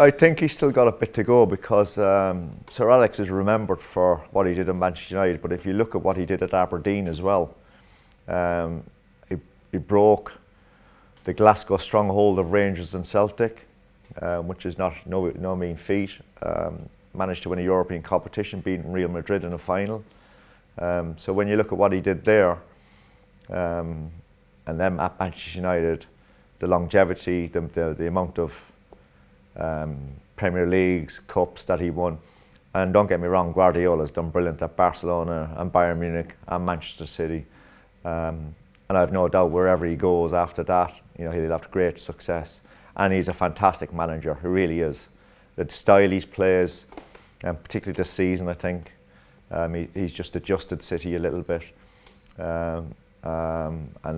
I think he's still got a bit to go because Sir Alex is remembered for what he did in Manchester United, but if you look at what he did at Aberdeen as well, he broke the Glasgow stronghold of Rangers and Celtic, which is no mean feat. Managed to win a European competition, beating Real Madrid in a final. So when you look at what he did there, and then at Manchester United, the longevity, the amount of Premier Leagues, Cups that he won, and don't get me wrong, Guardiola's done brilliant at Barcelona and Bayern Munich and Manchester City, and I've no doubt wherever he goes after that, he'll have great success. And he's a fantastic manager, he really is. The style he plays, and particularly this season, I think, he's just adjusted City a little bit, and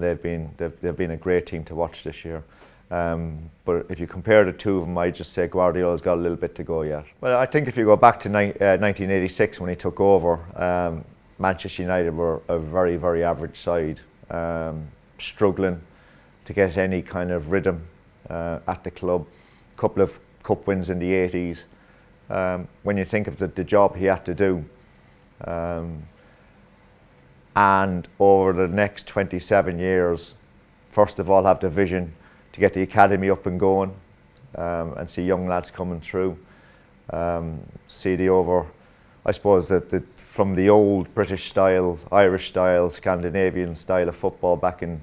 they've been a great team to watch this year. But if you compare the two of them, I'd just say Guardiola's got a little bit to go yet. Well, I think if you go back to 1986 when he took over, Manchester United were a very, very average side, struggling to get any kind of rhythm at the club. A couple of cup wins in the 80s. When you think of the job he had to do, and over the next 27 years, first of all have the vision to get the academy up and going, and see young lads coming through, see I suppose that from the old British style, Irish style, Scandinavian style of football back in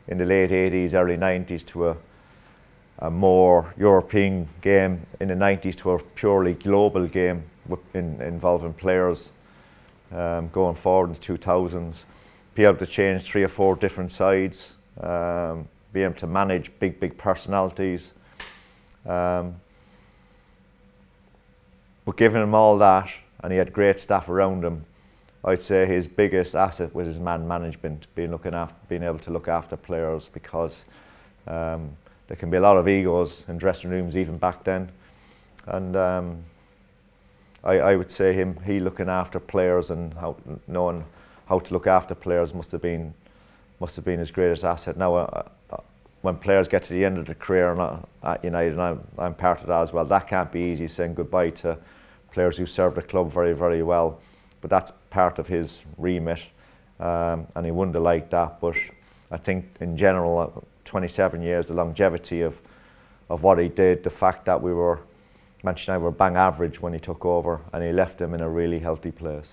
the late 80s, early 90s to a more European game in the 90s to a purely global game involving players going forward in the 2000s. Be able to change 3 or 4 different sides, be able to manage big personalities. But giving him all that, and he had great staff around him, I'd say his biggest asset was his man management, being able to look after players, because there can be a lot of egos in dressing rooms even back then, and I would say he looking after players and knowing how to look after players must have been his greatest asset. Now, when players get to the end of their career at United, and I'm part of that as well, that can't be easy, saying goodbye to players who served the club very, very well. But that's part of his remit, and he wouldn't have liked that. But I think in general, 27 years, the longevity of what he did, the fact that Manchester United were bang average when he took over, and he left them in a really healthy place.